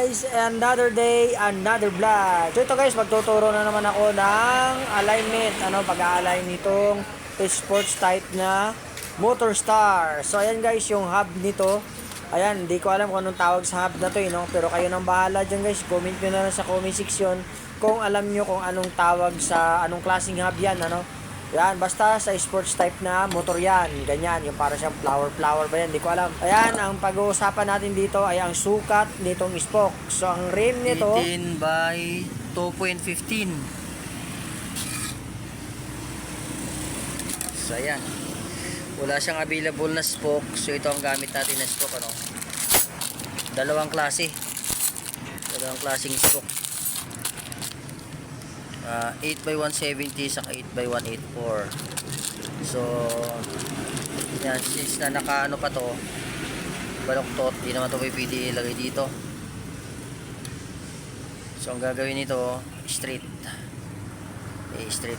guys, another day, another vlog. So ito guys, magtuturo na naman ako ng alignment, pag-a-align nitong sports type na Motor Star. So ayan guys, yung hub nito. Ayan, hindi ko alam kung anong tawag sa hub na to, pero kayo nang bahala dyan guys. Comment nyo na lang sa comment section kung alam nyo kung anong tawag sa anong klaseng hub yan, Yan, basta sa sports type na motor yan. Ganyan, yung para siyang flower ba yan, hindi ko alam. Ayan, ang pag-uusapan natin dito ay ang sukat nitong spoke. So, ang rim nito 18 by 2.15. So, ayan. Wala siyang available na spoke. So, ito ang gamit natin na spoke, Dalawang klase. Dalawang klaseng spoke. 8 by 170 saka 8 by 184. So yan, since na naka pa to, baloktot, di naman to pwede ilagay dito. So ang gagawin nito, straight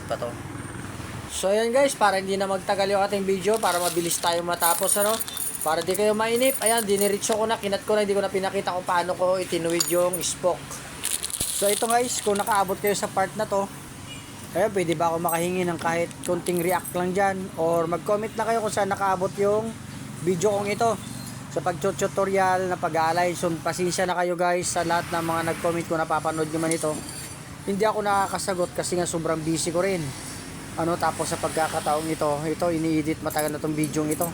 pa to. So ayan guys, para hindi na magtagal yung ating video, para mabilis tayo matapos, para di kayo mainip. Ayan, diniritso ko na, kinat ko na, hindi ko na pinakita kung paano ko itinuwid yung spoke. So ito guys, kung nakaabot kayo sa part na to, pwede ba ako makahingi ng kahit konting react lang dyan, or mag-comment na kayo kung saan nakaabot yung video kong ito sa pag-tutorial na pag-align. So pasensya na kayo guys sa lahat ng mga nag-comment ko, napapanood nyo man ito. Hindi ako nakakasagot kasi nga sobrang busy ko rin. Tapos sa pagkakataong ito ini-edit, matagal na tong video ito.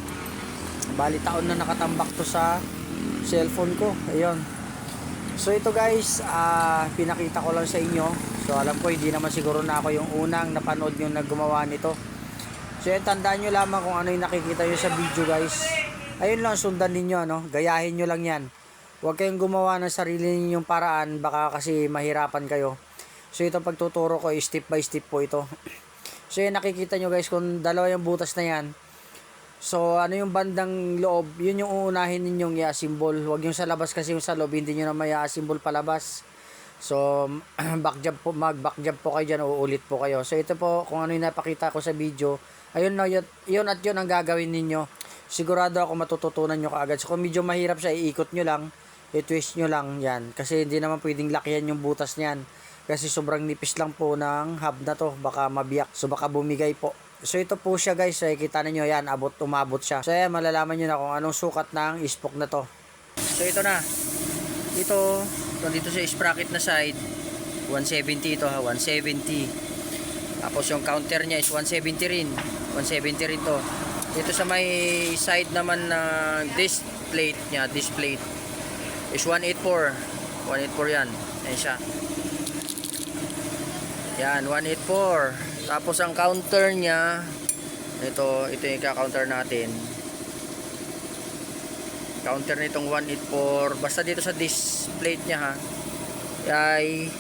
Bali taon na nakatambak to sa cellphone ko. Ayun. So ito guys, pinakita ko lang sa inyo. So alam ko hindi naman siguro na ako yung unang napanood yung naggumawa nito. So yun, tandaan nyo lamang kung ano yung nakikita nyo sa video guys. Ayun lang, sundan ninyo, gayahin nyo lang yan. Huwag kayong gumawa ng sarili ninyong paraan, baka kasi mahirapan kayo. So itong pagtuturo ko, step by step po ito. So yun, nakikita nyo guys, kung dalawa yung butas na yan. So ano yung bandang loob, yun yung uunahin ninyong i-assemble. Huwag yung sa labas, kasi yung sa loob hindi nyo na may i-assemble palabas. So back jump po, mag-back jump po kayo dyan, uulit po kayo. So ito po kung ano yung napakita ko sa video. Ayun na, yun at yun ang gagawin ninyo. Sigurado ako matututunan nyo kaagad. So kung medyo mahirap siya, iikot nyo lang, i-twist nyo lang yan. Kasi hindi naman pwedeng lakihan yung butas niyan, kasi sobrang nipis lang po ng hub na to. Baka mabiyak, so baka bumigay po. So ito po siya guys, kita ninyo yan, umabot siya. So ayan, malalaman nyo na kung anong sukat ng spoke na to. So ito na. Ito dito sa sprocket na side 170 ito, 170. Tapos yung counter niya is 170 rin. 170 rin to. Dito sa may side naman na disc plate niya, disc plate is 184. 184 yan. Ayan siya. Yan, 184. Tapos ang counter niya, ito yung ka-counter natin. Counter nitong 184, basta dito sa disc plate niya ay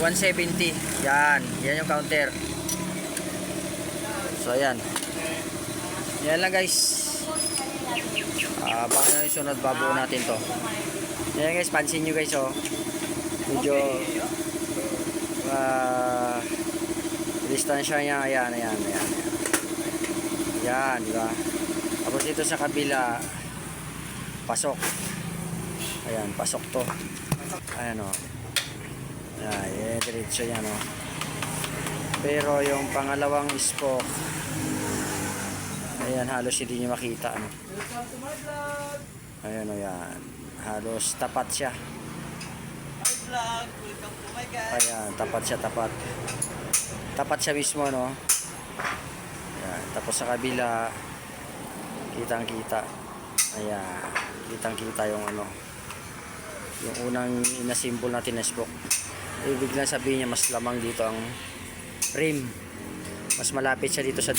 170. Yan yung counter. So ayan. Yan lang guys. Baka na yung sunod, babuo natin to. Yan guys, pansin nyo guys, medyo distansya niya, ayan, diba? Tapos dito sa kabila, pasok. Ayan, pasok to. Ayan, ayan, diretso yan, Pero yung pangalawang spoke, ayan, halos hindi nyo makita, Ayan, ayan. Halos tapat siya. Ayan, tapat siya. Tapat siya mismo, Ayan, tapos sa kabila, kitang-kita. Ayan, kitang-kita yung yung unang inasimbol natin na spoke. Ibig lang sabihin niya, mas lamang dito ang rim. Mas malapit siya dito sa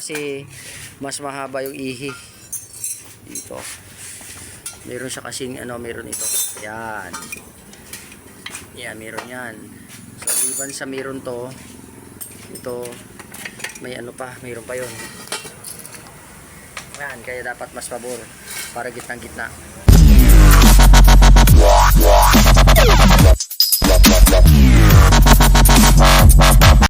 kasi mas mahaba yung ihi dito. Meron siya kasing meron ito. Yan. Yan, meron yan. So, iban sa meron to, ito, may meron pa yun. Yan, kaya dapat mas pabor para gitnang-gitna.